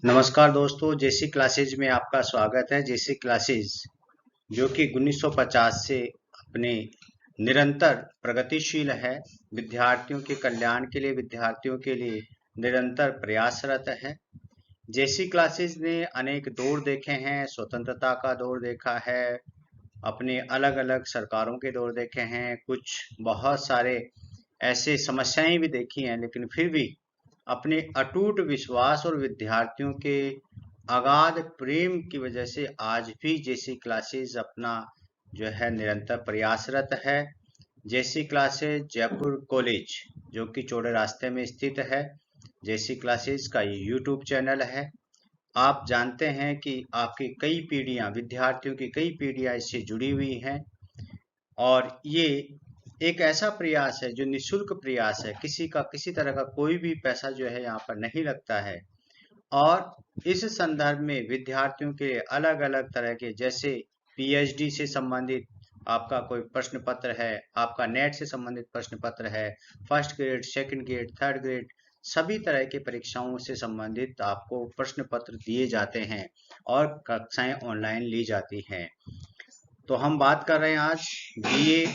नमस्कार दोस्तों, जेसी क्लासेज में आपका स्वागत है। जेसी क्लासेज जो कि 1950 से अपने निरंतर प्रगतिशील है, विद्यार्थियों के कल्याण के लिए, विद्यार्थियों के लिए निरंतर प्रयासरत है। जेसी क्लासेज ने अनेक दौर देखे हैं, स्वतंत्रता का दौर देखा है, अपने अलग अलग सरकारों के दौर देखे हैं, कुछ बहुत सारे ऐसे समस्याएं भी देखी हैं, लेकिन फिर भी अपने अटूट विश्वास और विद्यार्थियों के अगाध प्रेम की वजह से आज भी जेसी क्लासेस अपना जो है निरंतर प्रयासरत है। जेसी क्लासेस जयपुर कॉलेज जो कि चौड़े रास्ते में स्थित है। जेसी क्लासेस का ये यूट्यूब चैनल है। आप जानते हैं कि आपकी कई पीढ़ियां, विद्यार्थियों की कई पीढ़ियां इससे जुड़ी हुई हैं और ये एक ऐसा प्रयास है जो निशुल्क प्रयास है। किसी का किसी तरह का कोई भी पैसा जो है यहाँ पर नहीं लगता है। और इस संदर्भ में विद्यार्थियों के अलग अलग तरह के, जैसे पीएचडी से संबंधित आपका कोई प्रश्न पत्र है, आपका नेट से संबंधित प्रश्न पत्र है, first grade, second grade, third grade, सभी तरह की परीक्षाओं से संबंधित आपको प्रश्न पत्र दिए जाते हैं और कक्षाएं ऑनलाइन ली जाती हैं। तो हम बात कर रहे हैं आज बीए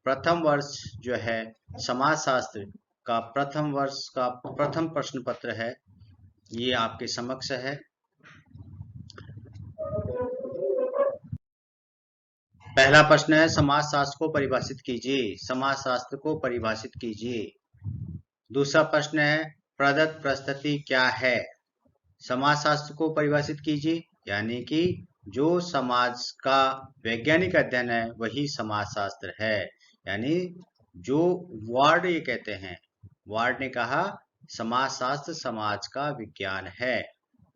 प्रथम वर्ष जो है समाज शास्त्र का प्रथम वर्ष का प्रथम प्रश्न पत्र है, ये आपके समक्ष है। पहला प्रश्न है, समाज शास्त्र को परिभाषित कीजिए। समाज शास्त्र को परिभाषित कीजिए। दूसरा प्रश्न है, प्रदत्त परिस्थिति क्या है। समाज शास्त्र को परिभाषित कीजिए, यानी कि जो समाज का वैज्ञानिक अध्ययन है वही समाज शास्त्र है। यानी जो वार्ड ये कहते हैं, वार्ड ने कहा समाज शास्त्र समाज का विज्ञान है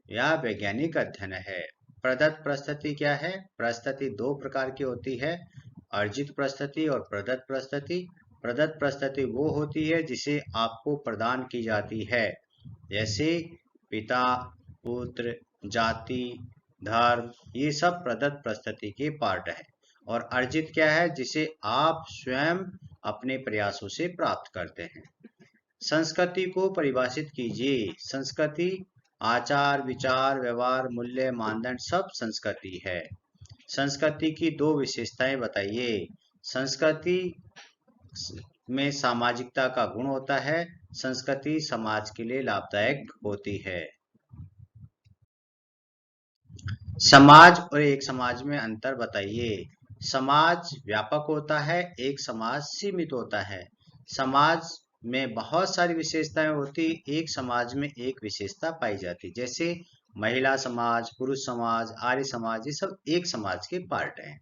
या वैज्ञानिक अध्ययन है। प्रदत्त परिस्थिति क्या है। परिस्थिति दो प्रकार की होती है, अर्जित परिस्थिति और प्रदत्त परिस्थिति। प्रदत्त परिस्थिति वो होती है जिसे आपको प्रदान की जाती है, जैसे पिता, पुत्र, जाति, धर्म, ये सब प्रदत्त परिस्थिति के पार्ट है। और अर्जित क्या है, जिसे आप स्वयं अपने प्रयासों से प्राप्त करते हैं। संस्कृति को परिभाषित कीजिए। संस्कृति आचार, विचार, व्यवहार, मूल्य, मानदंड सब संस्कृति है। संस्कृति की दो विशेषताएं बताइए। संस्कृति में सामाजिकता का गुण होता है। संस्कृति समाज के लिए लाभदायक होती है। समाज और एक समाज में अंतर बताइए। समाज व्यापक होता है, एक समाज सीमित होता है। समाज में बहुत सारी विशेषताएं होती, एक समाज में एक विशेषता पाई जाती, जैसे महिला समाज, पुरुष समाज, आर्य समाज, ये सब एक समाज के पार्ट हैं।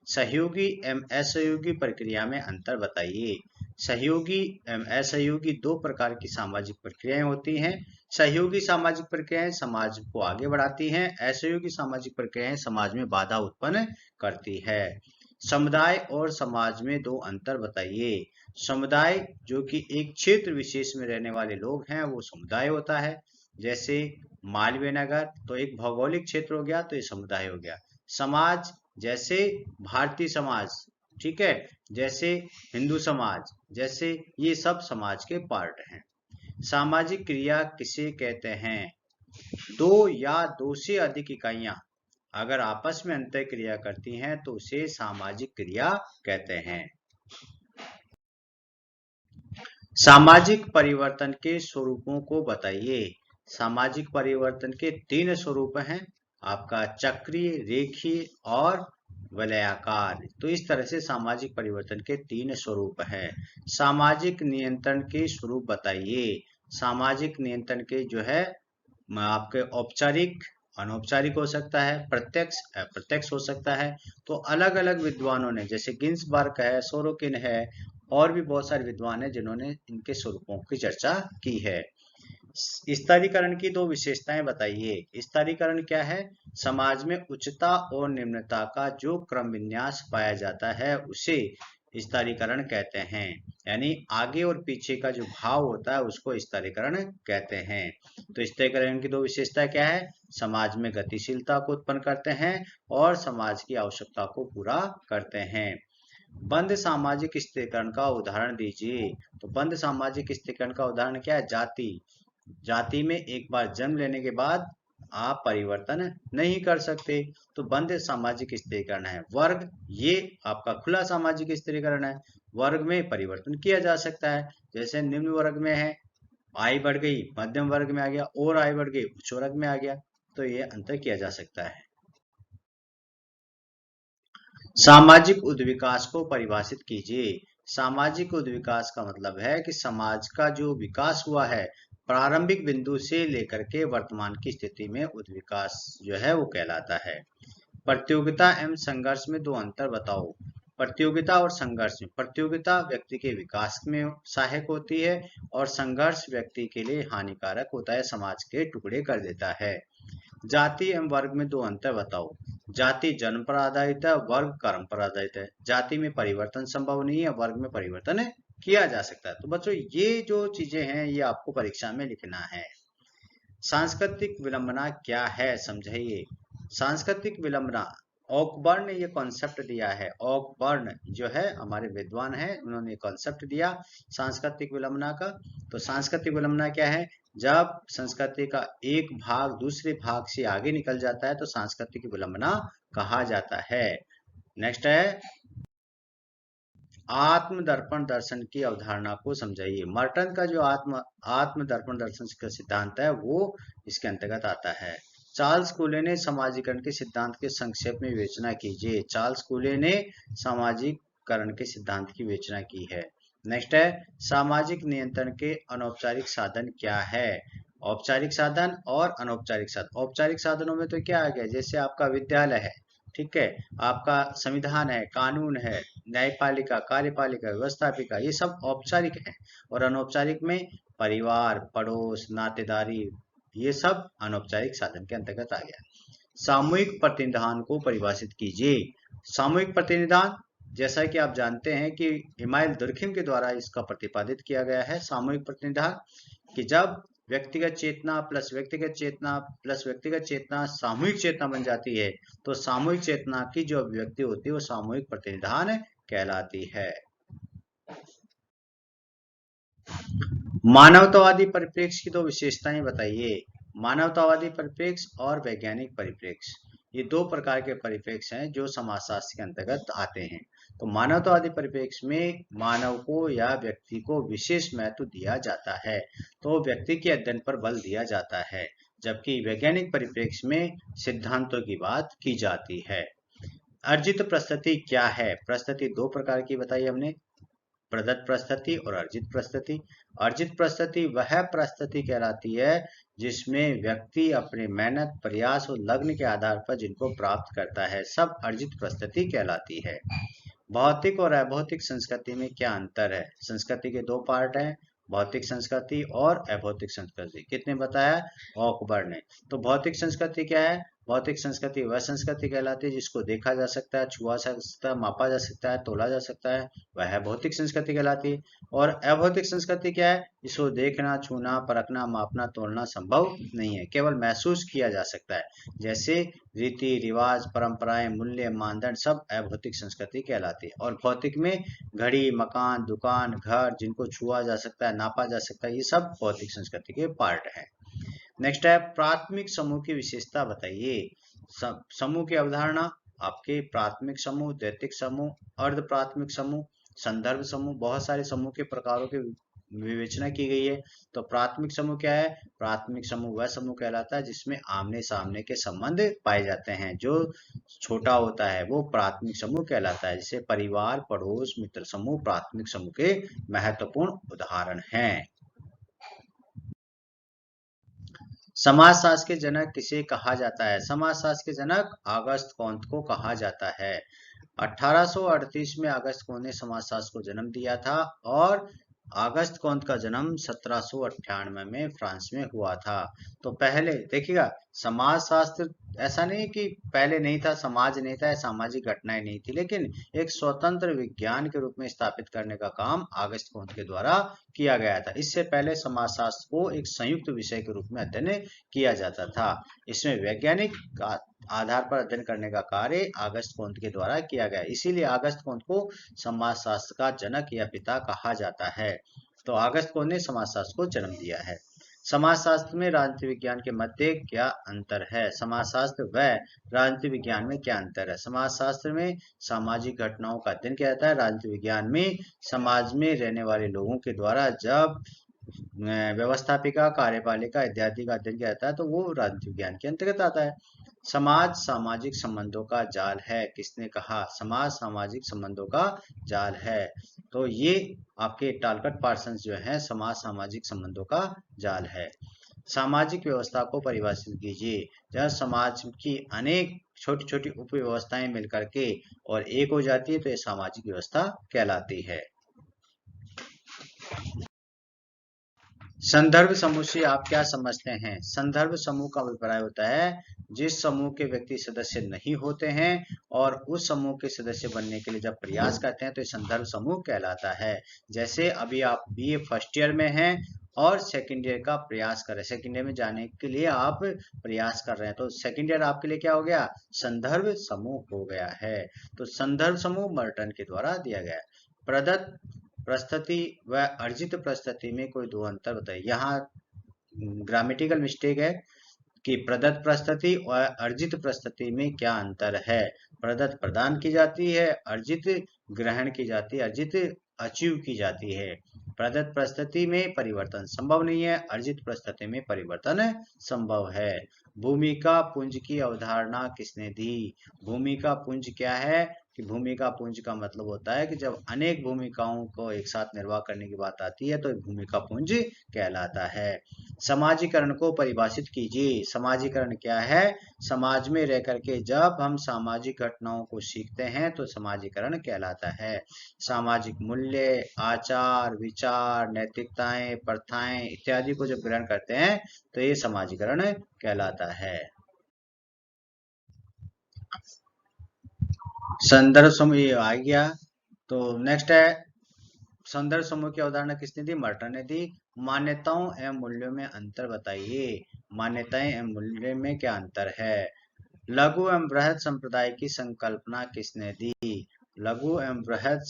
सहयोगी एवं असहयोगी प्रक्रिया में अंतर बताइए। सहयोगी एवं असहयोगी दो प्रकार की सामाजिक प्रक्रियाएं होती हैं। सहयोगी सामाजिक प्रक्रियाएं समाज को आगे बढ़ाती हैं, असहयोगी सामाजिक प्रक्रियाएं समाज में बाधा उत्पन्न करती है। समुदाय और समाज में दो अंतर बताइए। समुदाय जो कि एक क्षेत्र विशेष में रहने वाले लोग हैं वो समुदाय होता है, जैसे मालवीय नगर तो एक भौगोलिक क्षेत्र हो गया, तो ये समुदाय हो गया। समाज जैसे भारतीय समाज, ठीक है, जैसे हिंदू समाज, जैसे ये सब समाज के पार्ट हैं। सामाजिक क्रिया किसे कहते हैं। दो या दो से अधिक इकाइयां अगर आपस में अंतर क्रिया करती हैं तो उसे सामाजिक क्रिया कहते हैं। सामाजिक परिवर्तन के स्वरूपों को बताइए। सामाजिक परिवर्तन के तीन स्वरूप हैं, आपका चक्रीय, रेखीय और वलयाकार। तो इस तरह से सामाजिक परिवर्तन के तीन स्वरूप हैं। सामाजिक नियंत्रण के स्वरूप बताइए। सामाजिक नियंत्रण के जो है आपके औपचारिक, अनौपचारिक हो सकता है, प्रत्यक्ष, अप्रत्यक्ष हो सकता है। तो अलग अलग विद्वानों ने, जैसे गिन्सबर्ग है, सोरोकिन है, और भी बहुत सारे विद्वान हैं जिन्होंने इनके स्वरूपों की चर्चा की है। स्तरीकरण की दो विशेषताएं बताइए। स्तरीकरण क्या है। समाज में उच्चता और निम्नता का जो क्रम विन्यास पाया जाता है उसे स्तरीकरण कहते हैं। यानी आगे और पीछे का जो भाव होता है उसको स्तरीकरण कहते हैं। तो स्तरीकरण की दो विशेषता क्या है। समाज में गतिशीलता को उत्पन्न करते हैं और समाज की आवश्यकता को पूरा करते हैं। बंद सामाजिक स्थिरीकरण का उदाहरण दीजिए। तो बंद सामाजिक स्थिरीकरण का उदाहरण क्या है। जाति। जाति में एक बार जन्म लेने के बाद आप परिवर्तन नहीं कर सकते। तो बंद सामाजिक स्थिरीकरण है। वर्ग, ये आपका खुला सामाजिक स्थिरीकरण है। वर्ग में परिवर्तन किया जा सकता है। जैसे निम्न वर्ग में है, आय बढ़ गई, मध्यम वर्ग में आ गया, और आय बढ़ गई, उच्च वर्ग में आ गया। तो ये अंतर किया जा सकता है। सामाजिक उद्विकास को परिभाषित कीजिए। सामाजिक उद्विकास का मतलब है कि समाज का जो विकास हुआ है प्रारंभिक बिंदु से लेकर के वर्तमान की स्थिति में, उद्विकास जो है वो कहलाता है। प्रतियोगिता एवं संघर्ष में दो अंतर बताओ। प्रतियोगिता और संघर्ष में, प्रतियोगिता व्यक्ति के विकास में सहायक होती है और संघर्ष व्यक्ति के लिए हानिकारक होता है, समाज के टुकड़े कर देता है। जाति एवं वर्ग में दो अंतर बताओ। जाति जन्म पर आधारित है, वर्ग कर्म पर आधारित है। जाति में परिवर्तन संभव नहीं है, वर्ग में परिवर्तन किया जा सकता है। तो बच्चों ये जो चीजें हैं ये आपको परीक्षा में लिखना है। सांस्कृतिक विलंबना क्या है समझाइए। सांस्कृतिक विलंबना, ऑकबर्न ने ये कॉन्सेप्ट दिया है। ऑकबर्न जो है हमारे विद्वान है, उन्होंने कॉन्सेप्ट दिया सांस्कृतिक विलंबना का। तो सांस्कृतिक विलंबना क्या है? जब संस्कृति का एक भाग दूसरे भाग से आगे निकल जाता है तो सांस्कृतिक विलंबना कहा जाता है। नेक्स्ट है आत्मदर्पण दर्शन की अवधारणा को समझाइए। मर्टन का जो आत्मदर्पण दर्शन का सिद्धांत है वो इसके अंतर्गत आता है। चार्ल्स कूले ने सामाजिकरण के सिद्धांत के संक्षेप में विवेचना कीजिए। चार्ल्स कूले ने सामाजिकरण के सिद्धांत की विवेचना की है। नेक्स्ट है सामाजिक नियंत्रण के अनौपचारिक साधन क्या है। औपचारिक साधन और अनौपचारिक साधन। औपचारिक साधनों में तो क्या आ गया, जैसे आपका विद्यालय है, ठीक है, आपका संविधान है, कानून है, न्यायपालिका, कार्यपालिका, व्यवस्थापिका, ये सब औपचारिक है। और अनौपचारिक में परिवार, पड़ोस, नातेदारी, ये सब अनौपचारिक साधन के अंतर्गत आ गया। सामूहिक प्रतिनिधान को परिभाषित कीजिए। सामूहिक प्रतिनिधान, जैसा कि आप जानते हैं कि इमाइल दुर्खिम के द्वारा इसका प्रतिपादित किया गया है। सामूहिक प्रतिनिधान कि जब व्यक्तिगत चेतना प्लस व्यक्तिगत चेतना प्लस व्यक्तिगत चेतना सामूहिक चेतना बन जाती है तो सामूहिक चेतना की जो अभिव्यक्ति होती है वो सामूहिक प्रतिनिधान कहलाती है। मानवतावादी परिप्रेक्ष्य की दो विशेषताएं बताइए। मानवतावादी परिप्रेक्ष्य और वैज्ञानिक परिप्रेक्ष्य, ये दो प्रकार के परिप्रेक्ष्य हैं जो समाजशास्त्र के अंतर्गत आते हैं। तो मानवतावादी परिप्रेक्ष्य में मानव को या व्यक्ति को विशेष महत्व दिया जाता है, तो व्यक्ति के अध्ययन पर बल दिया जाता है, जबकि वैज्ञानिक परिप्रेक्ष्य में सिद्धांतों की बात की जाती है। अर्जित प्रस्तुति क्या है? प्रस्तुति दो प्रकार की बताई हमने, प्रदत्त प्रस्तुति और अर्जित प्रस्तुति। अर्जित प्रस्तुति वह प्रस्तुति कहलाती है जिसमें व्यक्ति अपने मेहनत, प्रयास और लग्न के आधार पर जिनको प्राप्त करता है, सब अर्जित प्रस्तुति कहलाती है। भौतिक और अभौतिक संस्कृति में क्या अंतर है? संस्कृति के दो पार्ट हैं, भौतिक संस्कृति और अभौतिक संस्कृति। कितने बताया? ऑकबर्न ने। तो भौतिक संस्कृति क्या है? भौतिक संस्कृति वह संस्कृति कहलाती है जिसको देखा जा सकता है, छुआ जा सकता है, मापा जा सकता है, तोला जा सकता है, वह भौतिक संस्कृति कहलाती है। और अभौतिक संस्कृति क्या है? जिसको देखना, छूना, परखना, मापना, तोलना संभव नहीं है, केवल महसूस किया जा सकता है। जैसे रीति रिवाज, परंपराएं, मूल्य, मानदंड सब अभौतिक संस्कृति कहलाती है। और भौतिक में घड़ी, मकान, दुकान, घर जिनको छुआ जा सकता है, नापा जा सकता है, ये सब भौतिक संस्कृति के पार्ट है। नेक्स्ट है प्राथमिक समूह की विशेषता बताइए। समूह की अवधारणा, आपके प्राथमिक समूह, द्वितीयक समूह, अर्ध प्राथमिक समूह, संदर्भ समूह, बहुत सारे समूह के प्रकारों की विवेचना की गई है। तो प्राथमिक समूह क्या है? प्राथमिक समूह वह समूह कहलाता है जिसमें आमने सामने के संबंध पाए जाते हैं। जो छोटा होता है वो प्राथमिक समूह कहलाता है। जैसे परिवार, पड़ोस, मित्र समूह प्राथमिक समूह के महत्वपूर्ण उदाहरण हैं। समाजशास्त्र के जनक किसे कहा जाता है? समाजशास्त्र के जनक अगस्त कॉन्त को कहा जाता है। 1838 में अगस्त कॉन्त ने समाजशास्त्र को जन्म दिया था और अगस्त कॉन्त का जन्म 1798 में फ्रांस में हुआ था। तो पहले देखिएगा, समाजशास्त्र ऐसा नहीं कि पहले नहीं था, समाज नहीं था, सामाजिक घटनाएं नहीं थी, लेकिन एक स्वतंत्र विज्ञान के रूप में स्थापित करने का काम अगस्त कॉन्त के द्वारा किया गया था। इससे पहले समाजशास्त्र को एक संयुक्त विषय के रूप में अध्ययन किया जाता था। इसमें वैज्ञानिक आधार पर अध्ययन करने का कार्य अगस्त कॉन्त के द्वारा किया गया, इसीलिए अगस्त कॉन्त को समाजशास्त्र का जनक या पिता कहा जाता है। तो अगस्त कॉन्त ने समाजशास्त्र को जन्म दिया है। समाजशास्त्र में राजनीति विज्ञान के मध्य क्या अंतर है? समाजशास्त्र व राजनीति विज्ञान में क्या अंतर है? समाजशास्त्र में सामाजिक घटनाओं का अध्ययन किया जाता है। राजनीति विज्ञान में समाज में रहने वाले लोगों के द्वारा जब व्यवस्थापिका, कार्यपालिका इत्यादि का अध्ययन किया जाता है तो वो राजनीति विज्ञान के अंतर्गत आता है। समाज सामाजिक संबंधों का जाल है। किसने कहा? समाज सामाजिक संबंधों का जाल है। तो ये आपके टालकट पार्सन्स जो है समाज सामाजिक संबंधों का जाल है। सामाजिक व्यवस्था को परिभाषित कीजिए। जब समाज की अनेक छोटी छोटी उपव्यवस्थाएं मिलकर के और एक हो जाती है तो ये सामाजिक व्यवस्था कहलाती है। संदर्भ समूह से आप क्या समझते हैं? संदर्भ समूह का अभिप्राय होता है जिस समूह के व्यक्ति सदस्य नहीं होते हैं और उस समूह के सदस्य बनने के लिए जब प्रयास करते हैं तो ये संदर्भ समूह कहलाता है। जैसे अभी आप बीए फर्स्ट ईयर में हैं और सेकेंड ईयर का प्रयास कर रहे हैं, सेकेंड ईयर में जाने के लिए आप प्रयास कर रहे हैं, तो सेकेंड ईयर आपके लिए क्या हो गया? संदर्भ समूह हो गया है। तो संदर्भ समूह मर्टन के द्वारा दिया गया। प्रदत्त प्रस्तुति व अर्जित प्रस्तुति में कोई दो अंतर बताइए। यहाँ ग्रामेटिकल मिस्टेक है कि प्रदत्त प्रस्तुति और अर्जित प्रस्तुति में क्या अंतर है। प्रदत्त प्रदान की जाती है, अर्जित ग्रहण की जाती है, अर्जित अचीव की जाती है। प्रदत्त प्रस्तुति में परिवर्तन संभव नहीं है, अर्जित प्रस्तुति में परिवर्तन संभव है। भूमिका पुंज की अवधारणा किसने दी? भूमिका पुंज क्या है कि भूमिका पुंज का मतलब होता है कि जब अनेक भूमिकाओं को एक साथ निर्वाह करने की बात आती है तो भूमिका पुंज कहलाता है। समाजीकरण को परिभाषित कीजिए। समाजीकरण क्या है? समाज में रह करके जब हम सामाजिक घटनाओं को सीखते हैं तो समाजीकरण कहलाता है। सामाजिक मूल्य, आचार, विचार, नैतिकताएं, प्रथाएं इत्यादि को जब ग्रहण करते हैं तो ये समाजीकरण कहलाता है। संदर्भ समूह आ गया। तो नेक्स्ट है संदर्भ समूह की अवधारणा किसने दी? मर्टन ने दी। मान्यताओं एवं मूल्यों में अंतर बताइए। मान्यताएं एवं मूल्य में क्या अंतर है? लघु एवं बृहद संप्रदाय की संकल्पना किसने दी? लघु एवं बृहद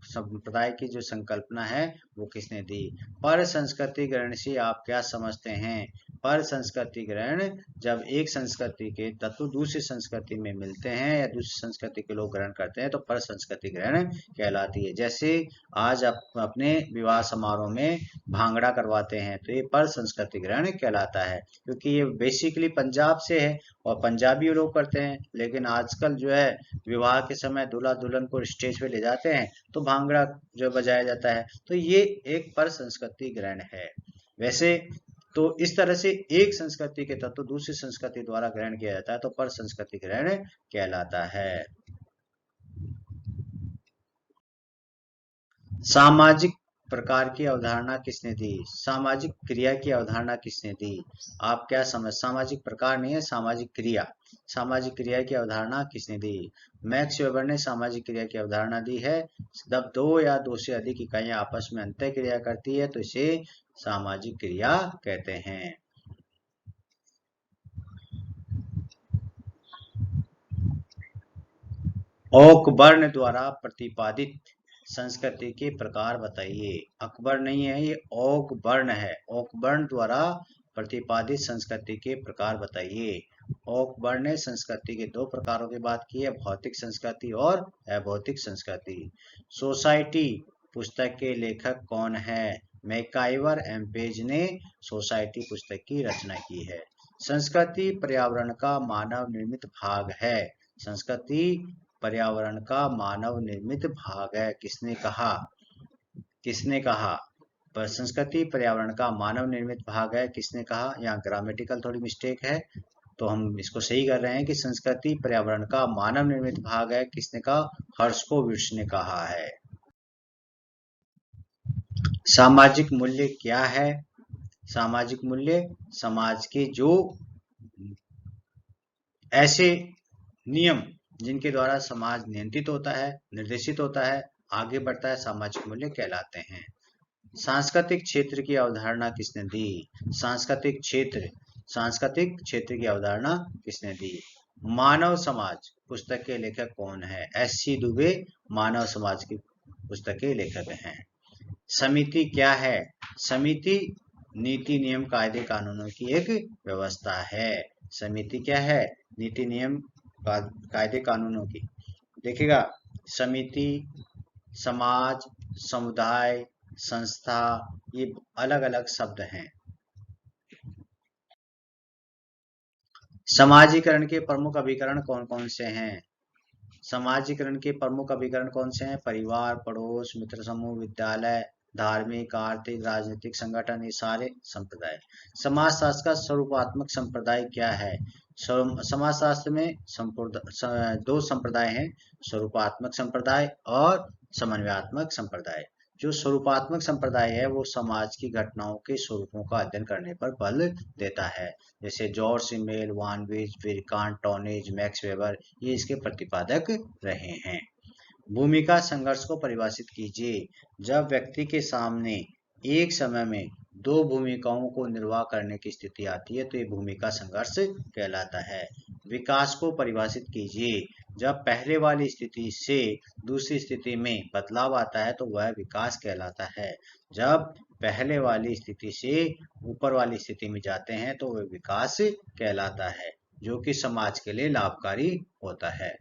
संप्रदाय की जो संकल्पना है वो किसने दी? पर संस्कृति ग्रहण से आप क्या समझते हैं? पर संस्कृति ग्रहण जब एक संस्कृति के तत्व दूसरी संस्कृति में मिलते हैं या दूसरी संस्कृति के लोग ग्रहण करते हैं तो पर संस्कृति ग्रहण कहलाती है। जैसे आज आप अपने विवाह समारोह में भांगड़ा करवाते हैं तो ये पर संस्कृति ग्रहण कहलाता है, क्योंकि ये बेसिकली पंजाब से है और पंजाबी लोग करते हैं। लेकिन आजकल जो है विवाह के समय दूल्हा दुल्हन को स्टेज पे ले जाते हैं तो भांगड़ा जो बजाया जाता है, तो ये एक पर संस्कृति ग्रहण है। वैसे तो इस तरह से एक संस्कृति के तत्व दूसरी संस्कृति द्वारा ग्रहण किया जाता है तो पर संस्कृति ग्रहण कहलाता है। सामाजिक प्रकार की अवधारणा किसने दी? सामाजिक क्रिया की अवधारणा किसने दी? आप क्या समझ? सामाजिक प्रकार नहीं है, सामाजिक क्रिया। सामाजिक क्रिया की अवधारणा किसने दी? मैक्स वेबर ने सामाजिक क्रिया की अवधारणा दी है। जब दो या दो से अधिक इकाइयां आपस में अंतः क्रिया करती है तो इसे सामाजिक क्रिया कहते हैं। ओकबर्न द्वारा प्रतिपादित संस्कृति के प्रकार बताइए। अकबर नहीं है, ये ओकबर्न है। ओकबर्न द्वारा प्रतिपादित संस्कृति के प्रकार बताइए। ओकबर्न ने संस्कृति के दो प्रकारों की बात की है, भौतिक संस्कृति और अभौतिक संस्कृति। सोसाइटी पुस्तक के लेखक कौन है? मैकाइवर एम्पेज ने सोसाइटी पुस्तक की रचना की है। संस्कृति पर्यावरण का मानव निर्मित भाग है। संस्कृति पर्यावरण का मानव निर्मित भाग है। किसने कहा? किसने कहा? पर संस्कृति पर्यावरण का मानव निर्मित भाग है, किसने कहा? यहाँ ग्रामेटिकल थोड़ी मिस्टेक है तो हम इसको सही कर रहे हैं कि संस्कृति पर्यावरण का मानव निर्मित भाग है। किसने कहा? हर्स्कोविट्ज ने कहा है। सामाजिक मूल्य क्या है? सामाजिक मूल्य समाज के जो ऐसे नियम जिनके द्वारा समाज नियंत्रित होता है, निर्देशित होता है, आगे बढ़ता है, सामाजिक मूल्य कहलाते हैं। सांस्कृतिक क्षेत्र की अवधारणा किसने दी? सांस्कृतिक क्षेत्र की अवधारणा किसने दी? मानव समाज पुस्तक के लेखक कौन है? एस.सी. दुबे मानव समाज की पुस्तक के लेखक हैं। समिति क्या है? समिति नीति नियम कायदे कानूनों की एक व्यवस्था है। समिति क्या है? नीति नियम कायदे कानूनों की। देखिएगा, समिति, समाज, समुदाय, संस्था, ये अलग अलग शब्द हैं। समाजीकरण के प्रमुख अभिकरण कौन कौन से हैं? समाजीकरण के प्रमुख अभिकरण कौन से हैं? परिवार, पड़ोस, मित्र समूह, विद्यालय, धार्मिक, आर्थिक, राजनीतिक संगठन, ये सारे संप्रदाय। समाजशास्त्र का स्वरूपात्मक संप्रदाय क्या है? समाजशास्त्र में दो संप्रदाय हैं, स्वरूपात्मक संप्रदाय और समन्वयात्मक संप्रदाय। जो स्वरूपात्मक संप्रदाय है वो समाज की घटनाओं के स्वरूपों का अध्ययन करने पर बल देता है, जैसे जॉर्ज सिमेल, वान वीज, विरकांट, टॉनेज, मैक्स वेबर, ये इसके प्रतिपादक रहे हैं। भूमिका संघर्ष को परिभाषित कीजिए। जब व्यक्ति के सामने एक समय में दो भूमिकाओं को निर्वाह करने की स्थिति आती है तो ये भूमिका संघर्ष कहलाता है। विकास को परिभाषित कीजिए। जब पहले वाली स्थिति से दूसरी स्थिति में बदलाव आता है तो वह विकास कहलाता है। जब पहले वाली स्थिति से ऊपर वाली स्थिति में जाते हैं तो वह विकास कहलाता है, जो कि समाज के लिए लाभकारी होता है।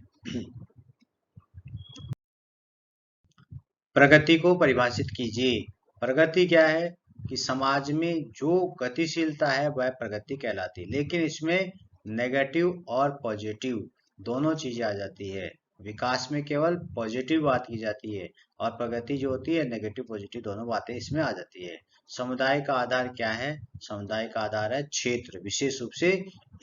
प्रगति को परिभाषित कीजिए। प्रगति क्या है कि समाज में जो गतिशीलता है वह प्रगति कहलाती है, लेकिन इसमें नेगेटिव और पॉजिटिव दोनों चीजें आ जाती है। विकास में केवल पॉजिटिव बात की जाती है और प्रगति जो होती है नेगेटिव पॉजिटिव दोनों बातें इसमें आ जाती है। समुदाय का आधार क्या है? समुदाय का आधार है क्षेत्र, विशेष रूप से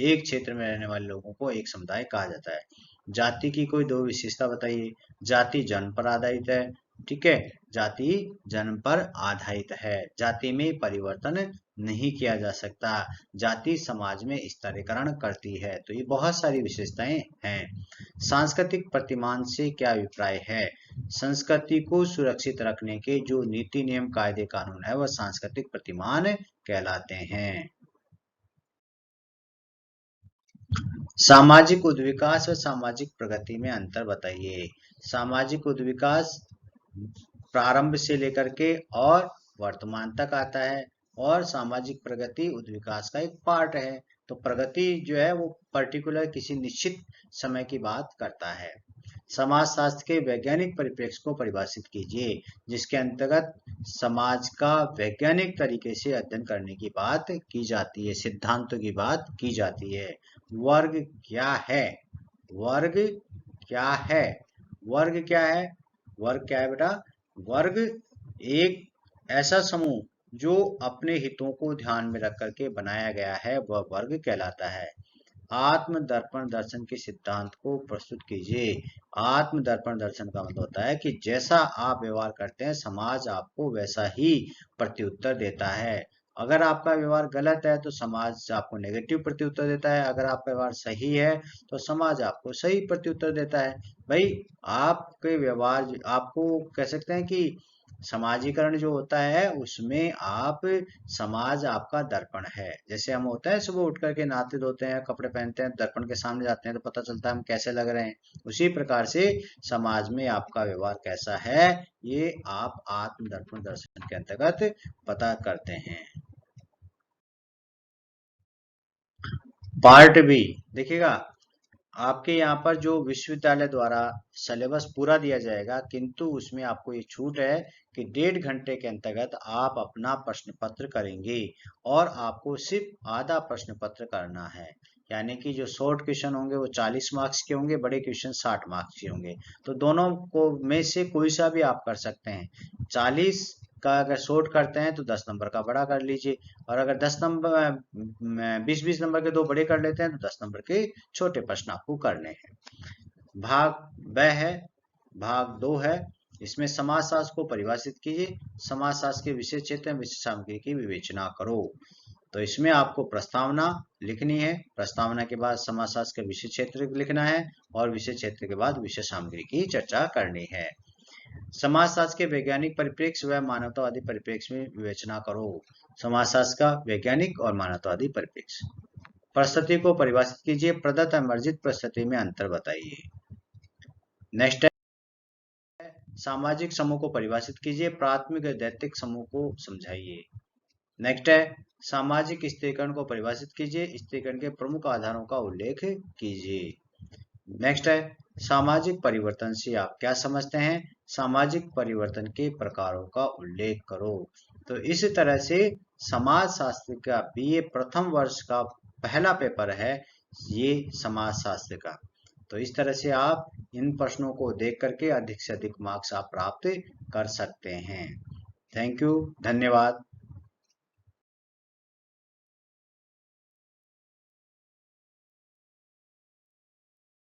एक क्षेत्र में रहने वाले लोगों को एक समुदाय कहा जाता है। जाति की कोई दो विशेषता बताइए। जाति जन्म पर आधारित है, ठीक है, जाति जन्म पर आधारित है, जाति में परिवर्तन नहीं किया जा सकता, जाति समाज में स्तरीकरण करती है। तो ये बहुत सारी विशेषताएं हैं। सांस्कृतिक प्रतिमान से क्या अभिप्राय है? संस्कृति को सुरक्षित रखने के जो नीति नियम कायदे कानून है वह सांस्कृतिक प्रतिमान कहलाते हैं। सामाजिक उद्विकास और सामाजिक प्रगति में अंतर बताइए। सामाजिक उद्विकास प्रारंभ से लेकर के और वर्तमान तक आता है और सामाजिक प्रगति उद्विकास का एक पार्ट है। तो प्रगति जो है वो पर्टिकुलर किसी निश्चित समय की बात करता है। समाजशास्त्र के वैज्ञानिक परिप्रेक्ष्य को परिभाषित कीजिए, जिसके अंतर्गत समाज का वैज्ञानिक तरीके से अध्ययन करने की बात की जाती है, सिद्धांतों की बात की जाती है। वर्ग क्या है? वर्ग क्या है? वर्ग क्या है? वर्ग क्या है बेटा? वर्ग एक ऐसा समूह जो अपने हितों को ध्यान में रख करके बनाया गया है वह वर्ग कहलाता है। आत्म दर्पण दर्शन के सिद्धांत को प्रस्तुत कीजिए। आत्म दर्पण दर्शन का मतलब होता है कि जैसा आप व्यवहार करते हैं समाज आपको वैसा ही प्रत्युत्तर देता है। अगर आपका व्यवहार गलत है तो समाज आपको नेगेटिव प्रत्युत्तर देता है, अगर आपका व्यवहार सही है तो समाज आपको सही प्रत्युत्तर देता है। भाई, आपके व्यवहार, आपको कह सकते हैं कि समाजीकरण जो होता है उसमें आप, समाज आपका दर्पण है। जैसे हम होता है सुबह उठ करके नहाते धोते हैं, कपड़े पहनते हैं, दर्पण के सामने जाते हैं तो पता चलता है हम कैसे लग रहे हैं। उसी प्रकार से समाज में आपका व्यवहार कैसा है ये आप आत्म दर्पण दर्शन के अंतर्गत पता करते हैं। पार्ट बी देखिएगा, आपके यहाँ पर जो विश्वविद्यालय द्वारा सिलेबस पूरा दिया जाएगा, किंतु उसमें आपको ये छूट है कि 1.5 घंटे के अंतर्गत आप अपना प्रश्न पत्र करेंगे और आपको सिर्फ आधा प्रश्न पत्र करना है। यानी कि जो शॉर्ट क्वेश्चन होंगे वो 40 मार्क्स के होंगे, बड़े क्वेश्चन 60 मार्क्स के होंगे। तो दोनों को में से कोई सा भी आप कर सकते हैं। 40 का अगर शॉर्ट करते हैं तो 10 नंबर का बड़ा कर लीजिए, और अगर 20-20 नंबर के दो बड़े कर लेते हैं तो 10 नंबर के छोटे प्रश्न आपको करने हैं। भाग ब है, भाग 2 है। इसमें समाजशास्त्र को परिभाषित कीजिए। समाजशास्त्र के विषय क्षेत्र में विषय सामग्री की विवेचना करो। तो इसमें आपको प्रस्तावना लिखनी है, प्रस्तावना के बाद समाजशास्त्र का विषय क्षेत्र लिखना है और विषय क्षेत्र के बाद विषय सामग्री की चर्चा करनी है। समाजशास्त्र के वैज्ञानिक परिप्रेक्ष्य व मानवतावादी परिप्रेक्ष्य में विवेचना करो। समाजशास्त्र का वैज्ञानिक और मानवतावादी परिप्रेक्ष्य। परिस्थिति को परिभाषित कीजिए। प्रदत्त अमर्जित परिस्थिति में अंतर बताइए। नेक्स्ट है सामाजिक समूह को परिभाषित कीजिए। प्राथमिक और दैतिक समूह को समझाइए। नेक्स्ट है सामाजिक स्थिरीकरण को परिभाषित कीजिए, स्थिरीकरण के प्रमुख आधारों का उल्लेख कीजिए। नेक्स्ट है सामाजिक परिवर्तन से आप क्या समझते हैं, सामाजिक परिवर्तन के प्रकारों का उल्लेख करो। तो इस तरह से समाज शास्त्र का बीए प्रथम वर्ष का पहला पेपर है ये समाज शास्त्र का। तो इस तरह से आप इन प्रश्नों को देख करके अधिक से अधिक मार्क्स आप प्राप्त कर सकते हैं। थैंक यू, धन्यवाद।